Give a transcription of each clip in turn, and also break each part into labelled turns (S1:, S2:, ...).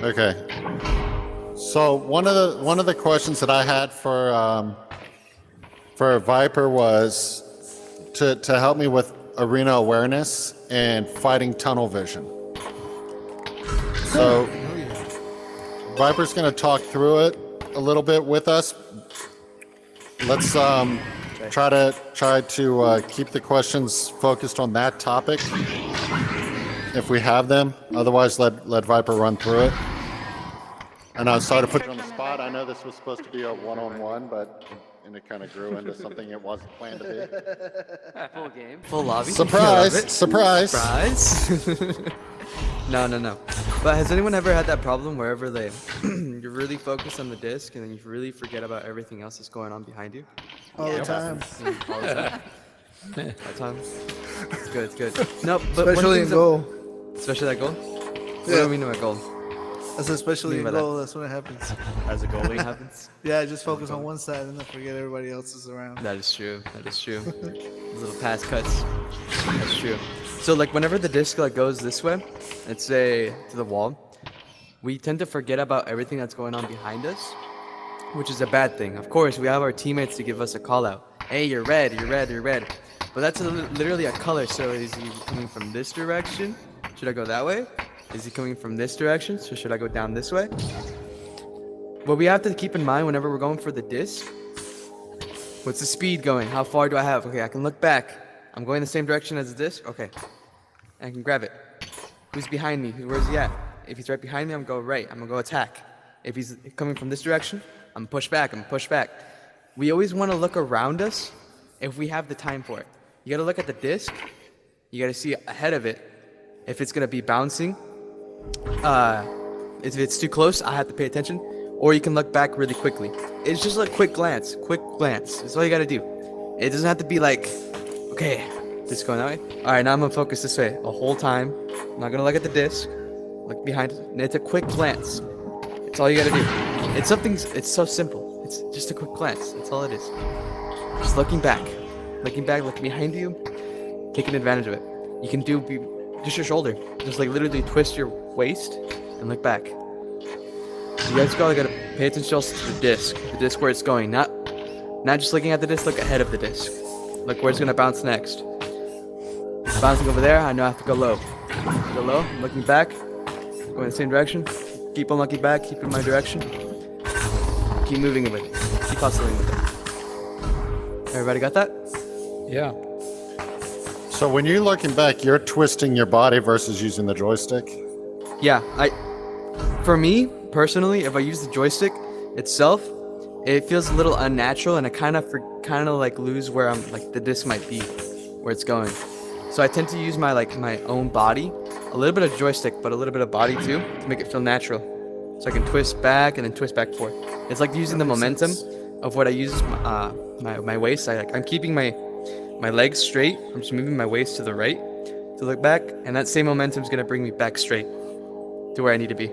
S1: Okay. So one of the questions that I had for Viper was to help me with arena awareness and fighting tunnel vision. So Viper's going to talk through it a little bit with us. Let's try to keep the questions focused on that topic if we have them. Otherwise, let Viper run through it. And I'm sorry to put you on the spot. I know this was supposed to be a one-on-one, but it kind of grew into something it wasn't planned to be.
S2: Full game. Full lobby.
S1: Surprise! Surprise!
S2: Surprise! No. But has anyone ever had that problem wherever you're really focused on the disc and then you really forget about everything else that's going on behind you?
S3: All the time.
S2: All the time? It's good, it's good. No, but
S3: Especially in goal.
S2: Especially that goal? What
S3: Yeah.
S2: do we know at goal?
S3: That's especially in
S2: What do you mean by
S3: goal. That's when it happens.
S2: As a goalie happens?
S3: Yeah, just focus on one side and then forget everybody else is around.
S2: That is true. Those little pass cuts. That's true. So like whenever the disc goes this way, let's say to the wall, we tend to forget about everything that's going on behind us, which is a bad thing. Of course, we have our teammates to give us a call out. Hey, you're red. But that's literally a color. So is he coming from this direction? Should I go that way? Is he coming from this direction? So should I go down this way? What we have to keep in mind whenever we're going for the disc, what's the speed going? How far do I have? Okay, I can look back. I'm going the same direction as the disc. Okay, I can grab it. Who's behind me? Where's he at? If he's right behind me, I'm gonna go right. I'm gonna go attack. If he's coming from this direction, I'm gonna push back. We always want to look around us if we have the time for it. You gotta look at the disc. You gotta see ahead of it if it's gonna be bouncing. If it's too close, I have to pay attention. Or you can look back really quickly. It's just a quick glance. That's all you gotta do. It doesn't have to be like, okay, this is going that way. All right, now I'm gonna focus this way the whole time. I'm not gonna look at the disc. Look behind it. And it's a quick glance. It's all you gotta do. It's so simple. It's just a quick glance. That's all it is. Just looking back, looking behind you, taking advantage of it. You can do just your shoulder. Just like literally twist your waist and look back. You guys gotta pay attention also to the disc where it's going. Not just looking at the disc, look ahead of the disc. Look where it's gonna bounce next. It's bouncing over there, I know I have to go low. I'm looking back, going the same direction. Keep on looking back, keep in my direction. Keep moving with it. Keep hustling with it. Everybody got that?
S4: Yeah.
S1: So when you're looking back, you're twisting your body versus using the joystick?
S2: Yeah, for me, personally, if I use the joystick itself, it feels a little unnatural and I kind of like lose where I'm like the disc might be, where it's going. So I tend to use my own body, a little bit of joystick, but a little bit of body too, to make it feel natural. So I can twist back and then twist back forth. It's like using the momentum of what I use my waist. I'm keeping my legs straight. I'm just moving my waist to the right to look back, and that same momentum is gonna bring me back straight to where I need to be.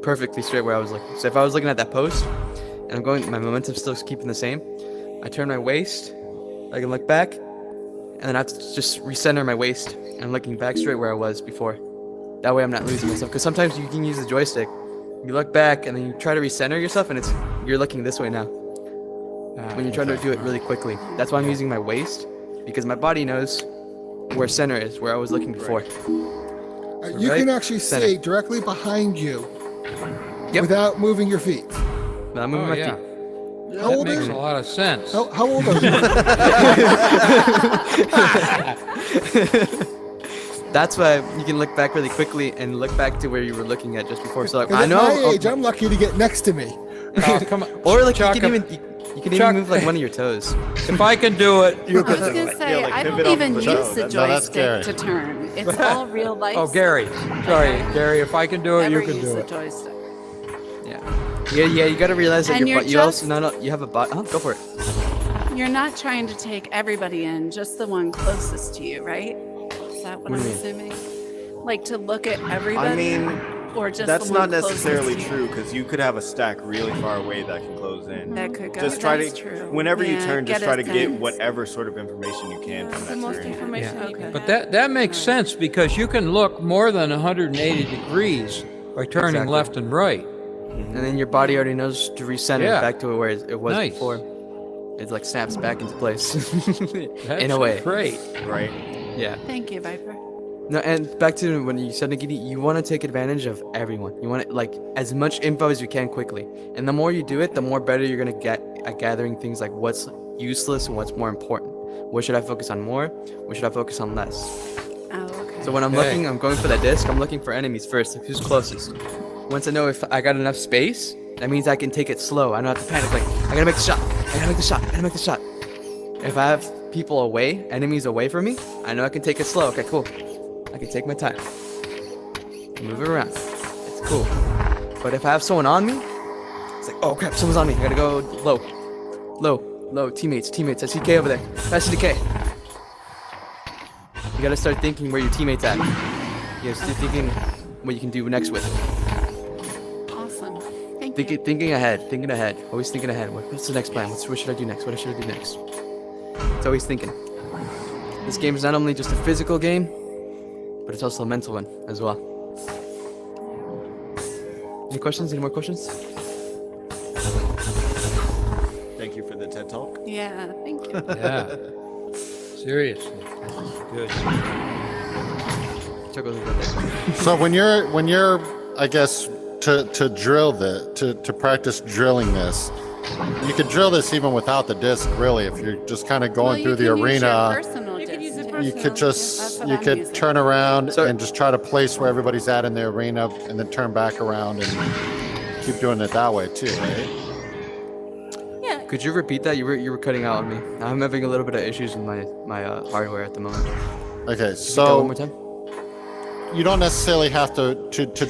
S2: Perfectly straight where I was looking. So if I was looking at that post and I'm going, my momentum's still keeping the same, I turn my waist, I can look back, and then I have to just recenter my waist and I'm looking back straight where I was before. That way I'm not losing myself. Because sometimes you can use the joystick, you look back and then you try to recenter yourself and you're looking this way now. When you're trying to do it really quickly. That's why I'm using my waist, because my body knows where center is, where I was looking before.
S5: You can actually see directly behind you without moving your feet.
S2: But I'm moving my feet.
S5: How old
S4: That
S5: are
S4: makes
S5: you?
S4: a lot of sense.
S5: How old are you?
S2: That's why you can look back really quickly and look back to where you were looking at just before. So like, I
S5: At
S2: know.
S5: my age, I'm lucky to get next to me.
S4: Oh, come on.
S2: Or like
S4: Chuck,
S2: you can even move like one of your toes.
S4: if I can do it, you
S6: I was
S4: can do
S6: gonna
S4: it.
S6: say, I don't even use the
S1: No, that's Gary.
S6: joystick to turn. It's all real life.
S4: Oh, Gary. Sorry, Gary. If I can do it,
S6: Never
S4: you can
S6: use
S4: do
S6: the
S4: it.
S6: joystick.
S2: Yeah. You gotta realize that
S6: And
S2: your
S6: you're
S2: you also
S6: just-
S2: you have a butt. Go for it.
S6: You're not trying to take everybody in, just the one closest to you, right? Is that what I'm assuming? Like to look at everybody?
S7: I mean,
S6: or just
S7: that's
S6: the one
S7: not necessarily
S6: closest to
S7: true because you could have a stack really far away that can close in.
S6: you? That could go.
S7: Just try
S6: That's
S7: to,
S6: true.
S7: whenever you
S6: Yeah,
S7: turn, just
S6: get
S7: try
S6: a
S7: to get
S6: sense.
S7: whatever sort of information you can from
S8: The
S7: that
S8: most
S7: turn.
S8: information you
S6: Okay.
S8: can
S4: But
S8: have.
S4: that makes sense because you can look more than 180 degrees by turning
S2: Exactly.
S4: left and right.
S2: And then your body already knows to recenter
S4: Yeah.
S2: back to where it was
S4: Nice.
S2: before. It like snaps back into place.
S4: That's
S2: In a way.
S4: great.
S7: Right.
S2: Yeah.
S6: Thank you, Viper.
S2: No, and back to when you said, Nagini, you want to take advantage of everyone. You want like as much info as you can quickly. And the more you do it, the more better you're gonna get at gathering things like what's useless and what's more important. What should I focus on more? What should I focus on less?
S6: Oh, okay.
S2: So when I'm
S4: Okay.
S2: looking, I'm going for that disc. I'm looking for enemies first. Like who's closest? Once I know if I got enough space, that means I can take it slow. I don't have to panic. Like I gotta make the shot. I gotta make the shot. I gotta make the shot. If I have people away, enemies away from me, I know I can take it slow. Okay, cool. I can take my time. Move it around. It's cool. But if I have someone on me, it's like, oh crap, someone's on me. I gotta go low. Low. Teammates. I see K over there. That's the K. You gotta start thinking where your teammates at. You gotta start thinking what you can do next with it.
S6: Awesome. Thank you.
S2: Thinking ahead. Always thinking ahead. What's the next plan? What should I do next? What should I do next? It's always thinking. This game is not only just a physical game, but it's also a mental one as well. Any questions? Any more questions?
S7: Thank you for the TED Talk.
S6: Yeah, thank you.
S4: Yeah. Seriously. Good.
S2: Chuckles about that.
S1: So when you're I guess to drill to practice drilling this, you could drill this even without the disc really if you're just kind of going through the arena. You could just turn around
S2: So-
S1: and just try to place where everybody's at in the arena and then turn back around and keep doing it that way too, right?
S6: Yeah.
S2: Could you repeat that? You were cutting out on me. I'm having a little bit of issues with my hardware at the moment.
S1: Okay,
S2: That
S1: so
S2: one more time.
S1: you don't necessarily have to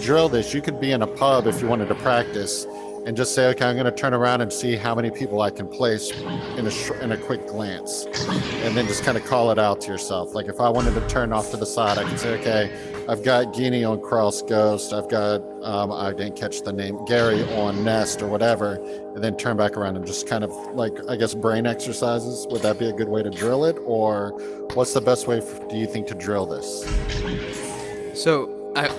S1: drill this. You could be in a pub if you wanted to practice and just say, okay, I'm going to turn around and see how many people I can place in a quick glance, and then just kind of call it out to yourself. Like if I wanted to turn off to the side, I can say, okay, I've got Guinea on Cross Ghost. I've got I didn't catch the name, Gary on Nest or whatever, and then turn back around and just kind of like I guess brain exercises. Would that be a good way to drill it, or what's the best way do you think to drill this?
S2: So,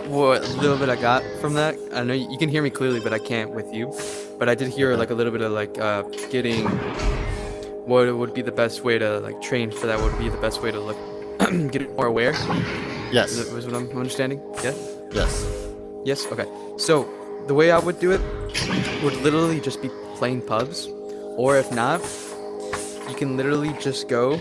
S2: what little bit I got from that, I know you can hear me clearly, but I can't with you. But I did hear like a little bit of like getting what would be the best way to like train for that. Would be the best way to look get more aware.
S1: Yes.
S2: Is what I'm understanding? Yeah.
S1: Yes.
S2: Yes. Okay. So the way I would do it would literally just be playing pubs, or if not, you can literally just go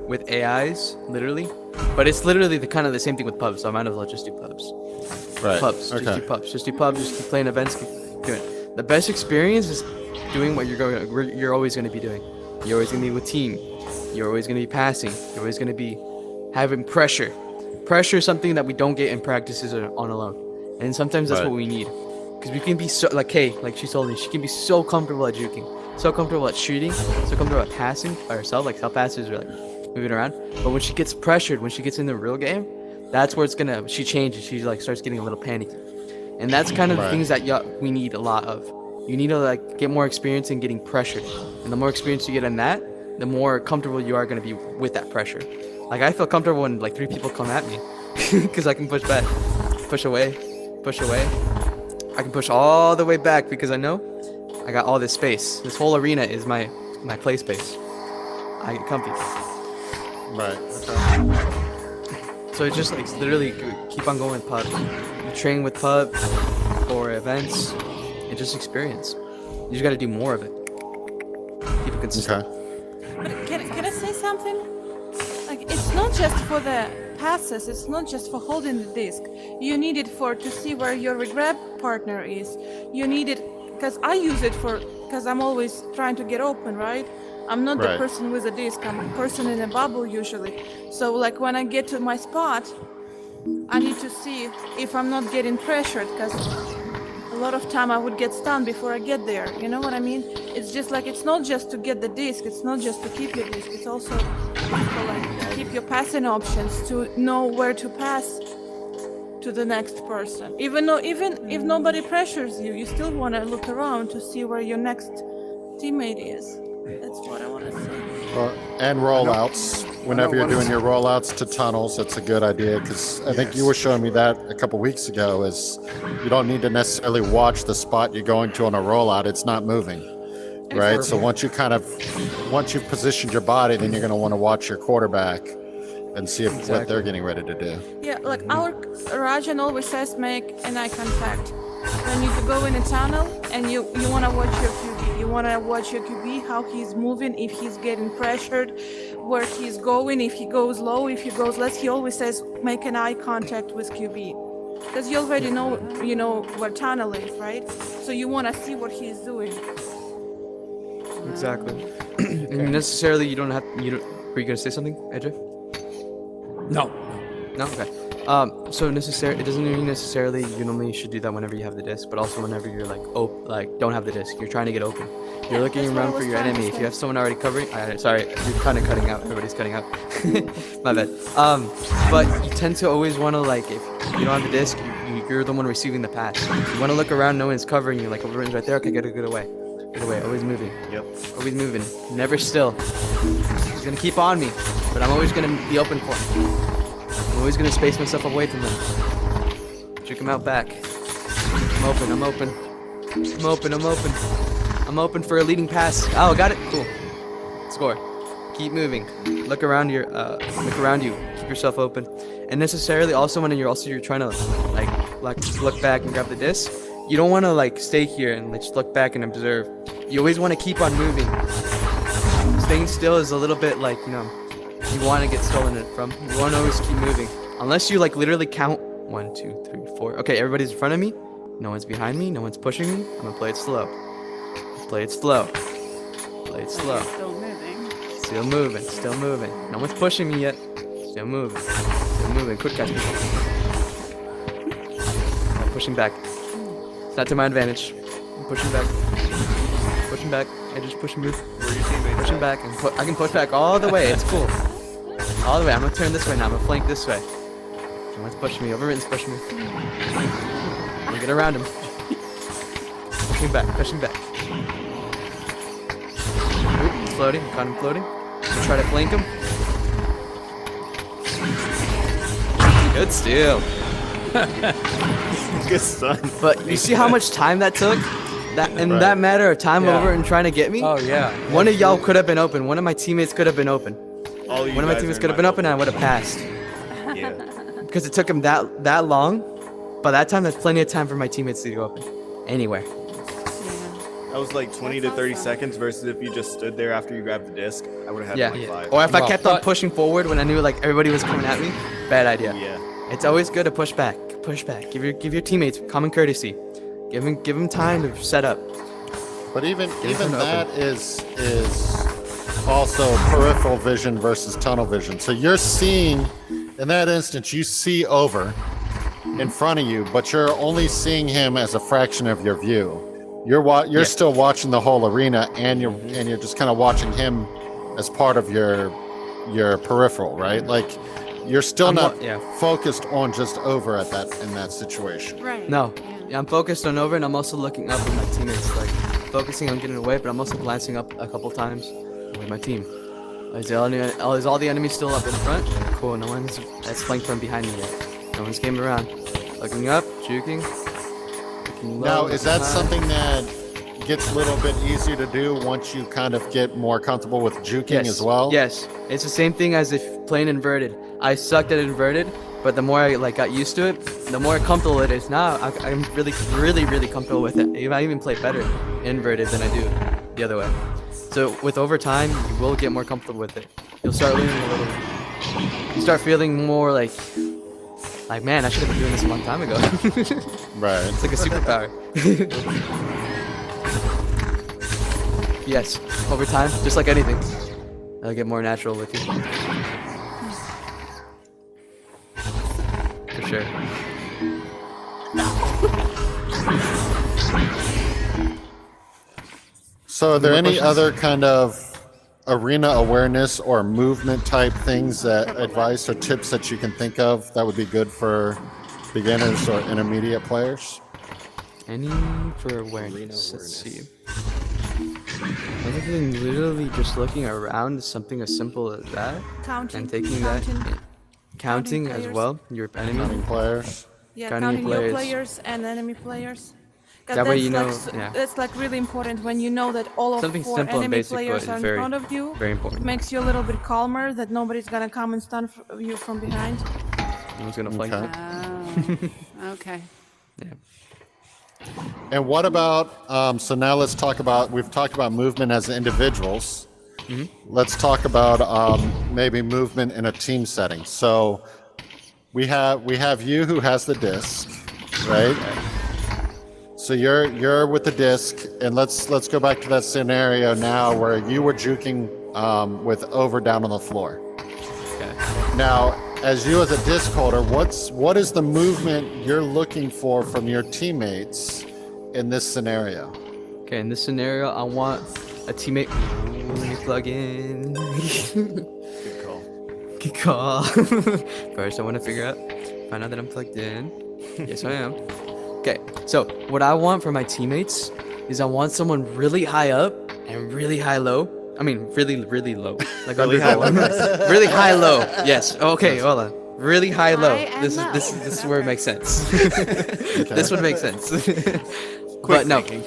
S2: with AIs, literally. But it's literally the kind of the same thing with pubs, so I might as well just do pubs.
S1: Right.
S2: Pubs.
S1: Okay.
S2: Just do pubs. Just do pubs. Just keep playing events. Keep doing it. The best experience is doing what you're always going to be doing. You're always going to be with team. You're always going to be passing. You're always going to be having pressure. Pressure is something that we don't get in practices on alone, and sometimes that's
S1: Right.
S2: what we need. Because we can be so like Kay, like she told me, she can be so comfortable at juking, so comfortable at shooting, so comfortable at passing by herself. Like self passes are like moving around. But when she gets pressured, when she gets in the real game, that's where she changes. She like starts getting a little panicky, and that's kind of the
S1: Right.
S2: things that we need a lot of. You need to like get more experience in getting pressured, and the more experience you get in that, the more comfortable you are going to be with that pressure. Like I feel comfortable when like 3 people come at me, because I can push back, push away. I can push all the way back because I know I got all this space. This whole arena is my play space. I get comfy.
S1: Right. Okay.
S2: So it's just like literally keep on going with pubs. You train with pubs or events and just experience. You just got to do more of it. Keep it consistent.
S1: Okay.
S8: Can I say something? Like, it's not just for the passes, it's not just for holding the disc. You need it to see where your grab partner is. You need it, because I use it because I'm always trying to get open, right? I'm not the
S1: Right.
S8: person with a disc, I'm a person in a bubble usually. So like when I get to my spot, I need to see if I'm not getting pressured, because a lot of time I would get stunned before I get there. You know what I mean? It's just like, it's not just to get the disc, it's not just to keep your disc, it's also for like to keep your passing options, to know where to pass to the next person. Even if nobody pressures you, you still want to look around to see where your next teammate is. That's what I want to say.
S1: And rollouts. whenever you're doing your rollouts to tunnels, it's a good idea because I think you were showing me that a couple weeks ago. Is you don't need to necessarily watch the spot you're going to on a rollout; it's not moving, right? So once you've positioned your body, then you're going to want to watch your quarterback and see if what they're getting ready to do.
S8: Yeah, like our Rajan always says, make an eye contact. When you go in a tunnel and you want to watch your QB. You want to watch your QB, how he's moving, if he's getting pressured, where he's going, if he goes low, if he goes less. He always says, make an eye contact with QB. Because you already know, where tunnel is, right? So you want to see what he's doing.
S2: Exactly. And necessarily, you don't. Were you gonna say something, AJ?
S4: No.
S2: No. Okay. So it doesn't mean necessarily you normally should do that whenever you have the disc, but also whenever you're don't have the disc, you're trying to get open. You're looking around for your enemy. If you have someone already covering, sorry, you're kind of cutting out. Everybody's cutting out. My bad. But you tend to always want to if you don't have the disc, you're the one receiving the pass. You want to look around, no one's covering you. Like everyone's right there. Okay, get away. Get away. Always moving.
S7: Yep.
S2: Always moving. Never still. He's gonna keep on me, but I'm always gonna be open for him. I'm always gonna space myself away from him. Check him out back. I'm open. I'm open. I'm open. I'm open. I'm open for a leading pass. Oh, got it. Cool. Score. Keep moving. Look around you. Keep yourself open. And necessarily, also when you're trying to look back and grab the disc, you don't want to stay here and just look back and observe. You always want to keep on moving. Staying still is a little bit you want to get stolen it from. You want to always keep moving. Unless you literally count 1, 2, 3, 4. Okay, everybody's in front of me. No one's behind me. No one's pushing me. I'm gonna play it slow. Play it slow. Play it slow.
S6: Still moving.
S2: Still moving. Still moving. No one's pushing me yet. Still moving. Still moving. Quick catch. Oh, pushing back. It's not to my advantage. I'm pushing back. Pushing back. I just push and move. Pushing back. And I can push back all the way. It's cool. All the way. I'm gonna turn this way now. I'm gonna flank this way. Someone's pushing me. Overwritten's pushing me. I'm gonna get around him. Pushing back. Pushing back. Oop, he's floating. Caught him floating. Try to flank him. Good steal.
S7: Good son.
S2: But you see how much time that took? That matter of time over and trying to get me?
S4: Oh, yeah.
S2: One of y'all could have been open. One of my teammates could have been open.
S7: All you
S2: One of my
S7: guys
S2: teammates
S7: are
S2: could have been open and I would have passed.
S7: Yeah.
S2: Because it took him that long. By that time, there's plenty of time for my teammates to go open. Anywhere.
S7: That was 20 to 30 seconds versus if you just stood there after you grabbed the disc, I would have had 5.
S2: Or if I
S4: Well,
S2: kept on
S4: but-
S2: pushing forward when I knew everybody was coming at me, bad idea.
S7: Yeah.
S2: It's always good to push back. Push back. Give your teammates common courtesy. Give them time to set up.
S1: But even
S2: them to
S1: that is also peripheral vision versus tunnel vision. So you're seeing, in that instance, you see over in front of you, but you're only seeing him as a fraction of your view. You're still watching the whole arena, and you're just kind of watching him as part of your peripheral, right? You're still not focused on just over in that situation.
S6: Right.
S2: No.
S6: Yeah.
S2: I'm focused on over and I'm also looking up at my teammates, focusing on getting away, but I'm also glancing up a couple times with my team. Is all the enemies still up in front? Cool, no one's that's flanked from behind me yet. No one's came around. Looking up, juking. Looking low,
S1: Now, is that
S2: looking high.
S1: something that gets a little bit easier to do once you kind of get more comfortable with juking as well?
S2: Yes, it's the same thing as if playing inverted. I sucked at inverted, but the more I got used to it, the more comfortable it is now. I'm really comfortable with it. I even play better inverted than I do the other way. So with over time, you will get more comfortable with it. You'll start learning a little. You start feeling more like man, I should have been doing this a long time ago.
S1: Right.
S2: It's like a superpower. Yes, over time, just like anything, it'll get more natural with you. For sure.
S1: So are there
S2: More
S1: any
S2: questions?
S1: other kind of arena awareness or movement type things advice or tips that you can think of that would be good for beginners or intermediate players?
S2: Any for awareness? Let's see. Other than literally just looking around, something as simple as that,
S8: Counting.
S2: and taking
S8: counting.
S2: that, counting as
S8: players.
S2: well, your enemy.
S1: Counting players.
S8: Yeah,
S2: counting
S8: counting your
S2: players.
S8: players and enemy players. 'Cause
S2: That way you
S8: that's
S2: know,
S8: like,
S2: yeah.
S8: That's like really important when you know that all of
S2: Something
S8: 4
S2: simple and
S8: enemy
S2: basic, but
S8: players
S2: it's
S8: are in
S2: very,
S8: front of you.
S2: very important.
S8: It makes you a little bit calmer that nobody's gonna come and stun you from behind.
S2: No one's gonna flank
S1: Okay.
S2: you.
S6: Oh, okay.
S2: Yeah.
S1: And what about, so now let's talk about, we've talked about movement as individuals. Let's talk about maybe movement in a team setting. So we have you who has the disc, right? So you're with the disc, and let's go back to that scenario now where you were juking with over down on the floor.
S2: Okay.
S1: Now, as you as a disc holder, what is the movement you're looking for from your teammates in this scenario?
S2: Okay, in this scenario, I want a teammate. Let me plug in.
S7: Good call.
S2: Good call. First, I want to find out that I'm plugged in. Yes, I am. Okay, so what I want for my teammates is I want someone really high up and really high low. I mean, really, really low. Like
S7: Really high low.
S2: really high low. Yes. Okay, hold on. Really high low.
S6: High and
S2: This
S6: low.
S2: is where it makes sense. This would make sense.
S7: Quick
S2: But no,
S7: thinking.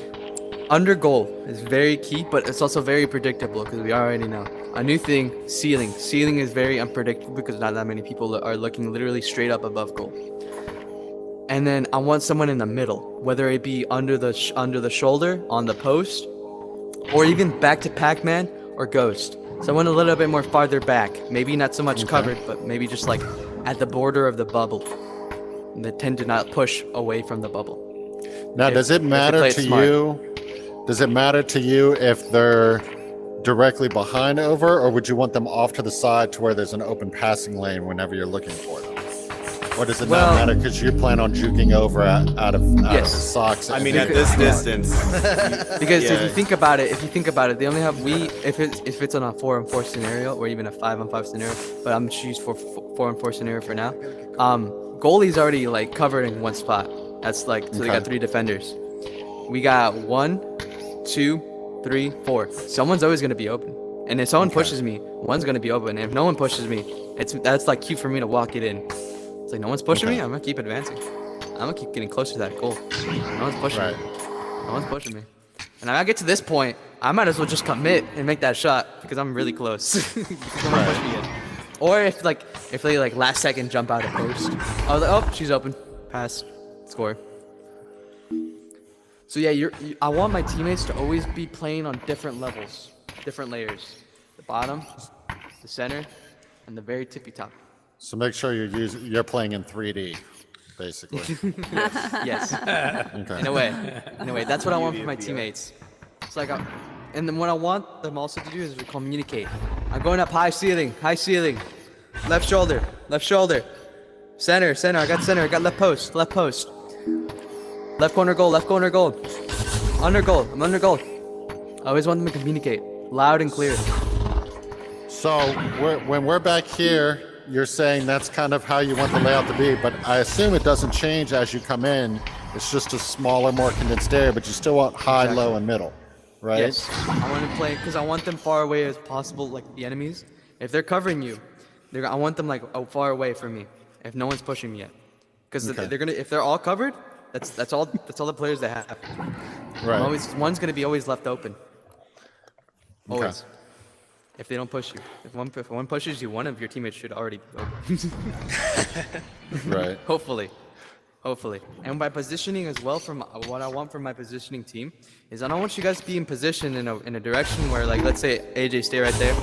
S2: under goal is very key, but it's also very predictable because we already know. A new thing, ceiling. Ceiling is very unpredictable because not that many people are looking literally straight up above goal. And then I want someone in the middle, whether it be under the shoulder, on the post, or even back to Pac-Man or Ghost. Someone a little bit more farther back, maybe not so much covered, but maybe just like at the border of the bubble. And they tend to not push away from the bubble.
S1: Now,
S2: If-
S1: does it
S2: if they
S1: matter
S2: play it
S1: to
S2: smart.
S1: you? Does it matter to you if they're directly behind over, or would you want them off to the side to where there's an open passing lane whenever you're looking for them? Or does it
S2: Well-
S1: not matter because you plan on juking over out of
S2: Yes.
S1: his socks?
S7: I
S1: and
S7: mean,
S1: you
S7: at
S1: can
S7: this
S1: block?
S7: distance,
S2: Because if
S7: Yeah.
S2: you think about it, they only have if it's on a 4-on-4 scenario or even a 5-on-5 scenario, but I'm choose for 4-on-4 scenario for now. Goalie's already like covered in one spot. That's like so they got
S1: Okay.
S2: 3 defenders. We got 1, 2, 3, 4. Someone's always gonna be open, and if someone pushes me, one's gonna be open. And if no one pushes me, that's like cue for me to walk it in. It's like no one's pushing me. I'm gonna keep advancing. I'm gonna keep getting closer to that goal. No one's pushing
S1: Right.
S2: me. No one's pushing me. And if I get to this point, I might as well just commit and make that shot because I'm really close. Because no one pushed me yet. Or if they like last second jump out of post. I was like, oh, she's open. Pass. Score. So yeah, I want my teammates to always be playing on different levels, different layers. The bottom, the center, and the very tippy top.
S1: So make sure you're playing in 3D, basically.
S2: Yes.
S1: Okay.
S2: In a way, that's what I want for my teammates. It's like, and then what I want them also to do is to communicate. I'm going up high ceiling, left shoulder, center, I got left post, left corner goal, under goal, I'm under goal. I always want them to communicate, loud and clear.
S1: So when we're back here, you're saying that's kind of how you want the layout to be, but I assume it doesn't change as you come in. It's just a smaller, more condensed area, but you still want high,
S2: Exactly.
S1: low, and middle, right?
S2: Yes, I want to play because I want them far away as possible, like the enemies. If they're covering you, I want them like far away from me. If no one's pushing me yet, because
S1: Okay.
S2: if they're all covered, that's all the players they have.
S1: Right.
S2: One's gonna be always left open.
S1: Okay.
S2: Always. If they don't push you, if one pushes you, one of your teammates should already be open.
S1: Right.
S2: Hopefully. And by positioning as well, from what I want from my positioning team is I don't want you guys to be in position in a direction where, like, let's say AJ stay right there,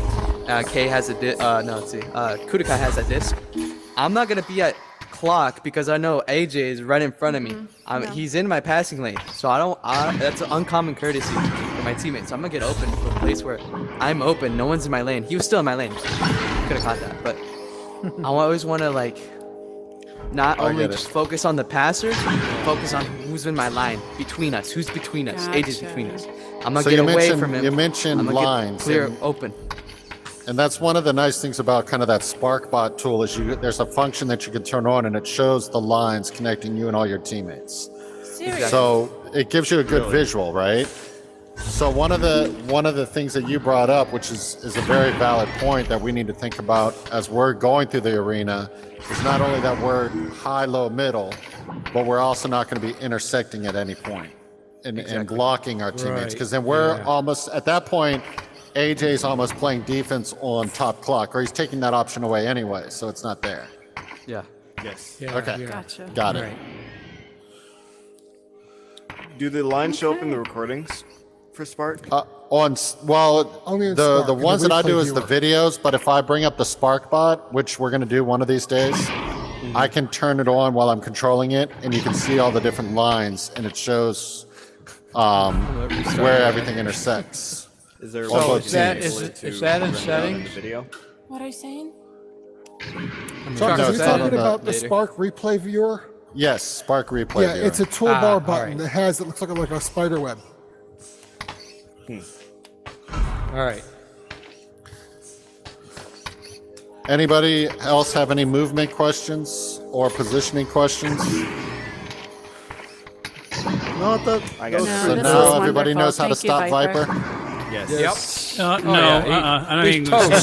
S2: K has Kudokai has that disc. I'm not gonna be at clock because I know AJ is right in front of me. He's in my passing lane, so that's an uncommon courtesy for my teammates. So I'm gonna get open to a place where I'm open, no one's in my lane. He was still in my lane. Could have caught that, but I always want to like not
S1: I
S2: only
S1: get it.
S2: just focus on the passer, but focus on who's in my line between us. Who's between us? AJ's
S6: Gotcha.
S2: between us. I'm gonna
S1: So
S2: get
S1: you
S2: away
S1: mentioned-
S2: from him.
S1: you mentioned
S2: I'm gonna get
S1: lines,
S2: clear,
S1: and-
S2: open.
S1: And that's one of the nice things about kind of that SparkBot tool is there's a function that you can turn on and it shows the lines connecting you and all your teammates.
S8: Seriously.
S1: So it gives you a good visual, right? So one of the things that you brought up, which is a very valid point that we need to think about as we're going through the arena, is not only that we're high, low, middle, but we're also not going to be intersecting at any point and blocking our teammates. Because then we're almost, at that point, AJ's almost playing defense on top clock, or he's taking that option away anyway, so it's not there.
S2: Yeah.
S7: Yes.
S4: Yeah,
S1: Okay.
S4: yeah.
S6: Gotcha.
S1: Got it.
S4: Right.
S7: Do the lines show up in the recordings for Spark?
S5: Only in
S1: the
S5: Spark, in the
S1: ones that I do
S5: replay
S1: is the
S5: viewer.
S1: videos, but if I bring up the Spark bot, which we're going to do one of these days, I can turn it on while I'm controlling it, and you can see all the different lines, and it shows where everything intersects.
S7: Is there a
S1: So
S7: way
S1: is
S7: to
S4: that-
S7: enable
S4: is
S7: it
S4: it-
S7: to
S4: is that in
S7: render out
S4: settings?
S7: the video?
S8: What are you saying?
S5: Chuck,
S1: No,
S5: are you
S1: it's not
S5: talking
S1: on the-
S5: about the
S2: later.
S5: Spark replay viewer?
S1: Yes, Spark replay.
S5: Yeah,
S1: viewer.
S5: it's a toolbar
S4: all
S5: button
S4: right.
S5: that has, it looks like a spider web.
S4: All right.
S1: Anybody else have any movement questions or positioning questions?
S3: No,
S7: I got
S6: No,
S7: it.
S1: So
S6: this
S1: now
S6: is
S1: everybody
S6: wonderful.
S1: knows how to
S6: Thank you,
S1: stop
S6: Viper.
S1: Viper.
S7: Yes.
S4: No,
S2: yeah,
S4: I
S2: he's
S4: mean,
S2: toast.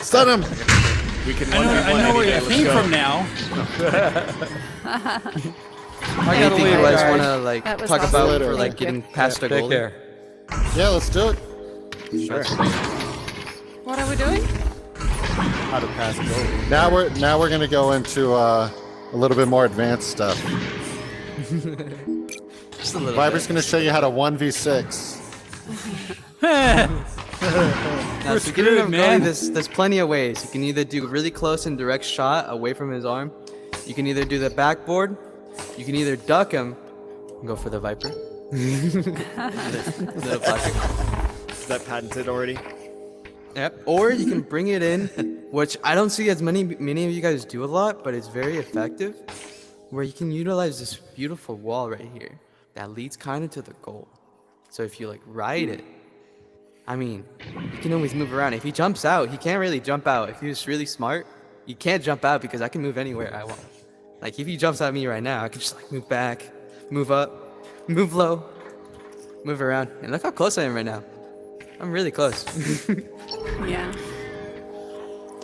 S3: stun him.
S7: We can
S4: I know where it came from now.
S2: I gotta leave, you guys want to like
S6: That was
S2: talk
S6: awesome.
S2: about
S1: Later.
S2: for like
S6: Thank you.
S2: getting past our
S4: Take
S2: goalie?
S4: care.
S1: Yeah, let's do it.
S7: Sure.
S8: What are we doing?
S7: How to pass goal.
S1: Now we're gonna go into a little bit more advanced stuff.
S2: Just a little
S1: Viper's
S2: bit.
S1: gonna show you how to 1v6.
S2: Now,
S4: We're
S2: so getting
S4: screwed,
S2: a
S4: man.
S2: goalie, there's plenty of ways. You can either do really close and direct shot away from his arm. You can either do the backboard. You can either duck him and go for the Viper. Little plastic.
S7: Is that patented already?
S2: Yep. Or you can bring it in, which I don't see as many of you guys do a lot, but it's very effective. Where you can utilize this beautiful wall right here that leads kind of to the goal. So if you like ride it, I mean, you can always move around. If he jumps out, he can't really jump out. If he was really smart, he can't jump out because I can move anywhere I want. Like if he jumps at me right now, I can just like move back, move up, move low, move around. And look how close I am right now. I'm really close.
S6: Yeah.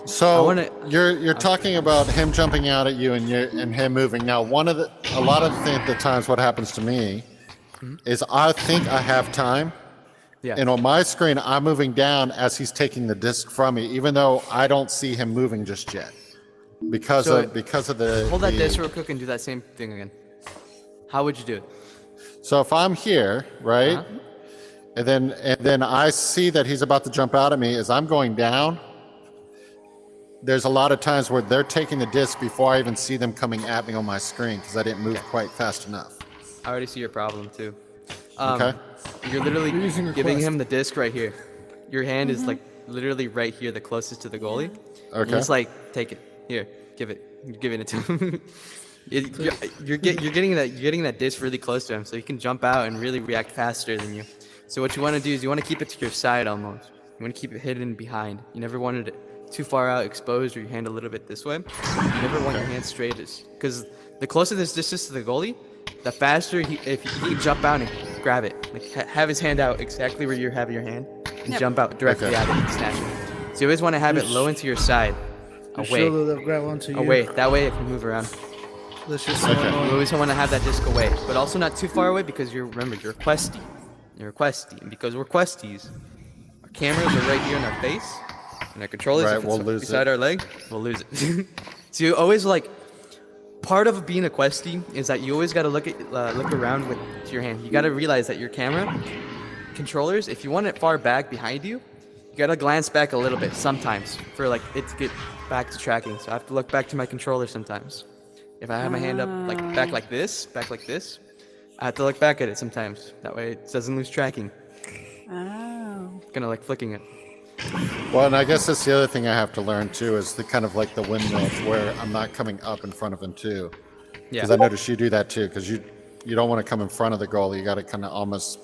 S1: So
S2: wanna-
S1: you're talking about him jumping out at you and him moving. Now, a lot of the times what happens to me is I think I have time,
S2: Yeah.
S1: and on my screen I'm moving down as he's taking the disc from me, even though I don't see him moving just yet because
S2: So-
S1: of the
S2: Hold that
S1: the-
S2: disc real quick and do that same thing again. How would you do it?
S1: So if I'm here, right,
S2: Uh-huh.
S1: and then I see that he's about to jump out at me as I'm going down. There's a lot of times where they're taking the disc before I even see them coming at me on my screen because I didn't move quite fast enough.
S2: I already see your problem too.
S1: Okay.
S2: You're literally
S5: You're using
S2: giving
S5: request.
S2: him the disc right here. Your hand is like literally right here, the closest to the goalie.
S1: Okay.
S2: It's like, take it. Here, give it. You're giving it to him. You're getting that disc really close to him, so he can jump out and really react faster than you. So what you want to do is you want to keep it to your side almost. You want to keep it hidden behind. You never wanted it too far out exposed or your hand a little bit this way. You never want your hand straight, because the closer this distance to the goalie, the faster if he can jump out and grab it, like have his hand out exactly where you have your hand, and jump out directly
S1: Okay.
S2: at it and snatch it. So you always want to have it low into your side,
S3: Your
S2: away,
S3: shoulder, they'll grab onto you.
S2: away. That way it can move around.
S3: That's just so
S1: Okay.
S2: You
S3: annoying.
S2: always want to have that disc away, but also not too far away because remember you're a questie. You're a questie, and because we're questies, our cameras are right here in our face, and our controllers
S1: Right,
S2: if
S1: we'll
S2: it's
S1: lose
S2: beside
S1: it.
S2: our leg, we'll lose it. So you always like part of being a questie is that you always got to look around with your hand. You got to realize that your camera controllers, if you want it far back behind you, you got to glance back a little bit sometimes for like it to get back to tracking. So I have to look back to my controller sometimes. If I have my hand up back like this, I have to look back at it sometimes. That way it doesn't lose tracking.
S6: Oh.
S2: Kind of like flicking it.
S1: Well, and I guess that's the other thing I have to learn too is the kind of like the windmill to where I'm not coming up in front of him too.
S2: Yeah.
S1: Because I noticed you do that too. Because you don't want to come in front of the goalie. You got to kind of almost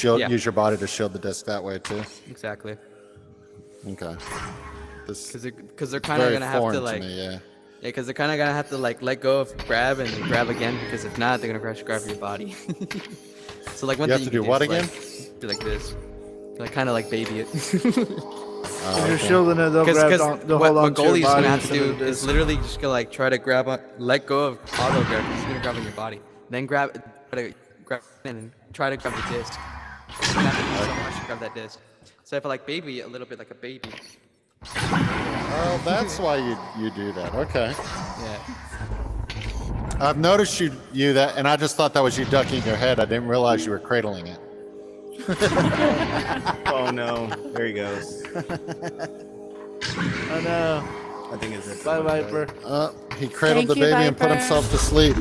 S2: Yeah.
S1: use your body to shield the disc that way too.
S2: Exactly.
S1: Okay. This is
S2: Because they're kind of
S1: very
S2: gonna have
S1: foreign
S2: to like.
S1: me. Yeah.
S2: Yeah, because they're kind of gonna have to like let go of grab and then grab again, because if not, they're gonna crash grab your body. So like one
S1: You
S2: thing
S1: have to
S2: you
S1: do
S2: can
S1: what
S2: is,
S1: again?
S2: Like, do like this, like kind of like baby it.
S3: When you're shielding it, they'll
S2: Because
S3: grab they'll hold
S2: what
S3: on to your
S2: goalie's
S3: body
S2: gonna have to
S3: instead of
S2: do
S3: the
S2: is
S3: disc.
S2: literally just gonna like try to grab on, let go of auto grab. He's gonna grab on your body, then grab and try to grab the disc. You have to do so much to grab that disc. So if I like baby it a little bit like a baby.
S1: Oh, that's why you do that. Okay.
S2: Yeah.
S1: I've noticed you that, and I just thought that was you ducking your head. I didn't realize you were cradling it.
S7: Oh no, there he goes.
S3: Oh no.
S7: I think it's it.
S3: Bye, Viper.
S1: He cradled
S6: Thank
S1: the
S6: you,
S1: baby and put
S6: Viper.
S1: himself to sleep.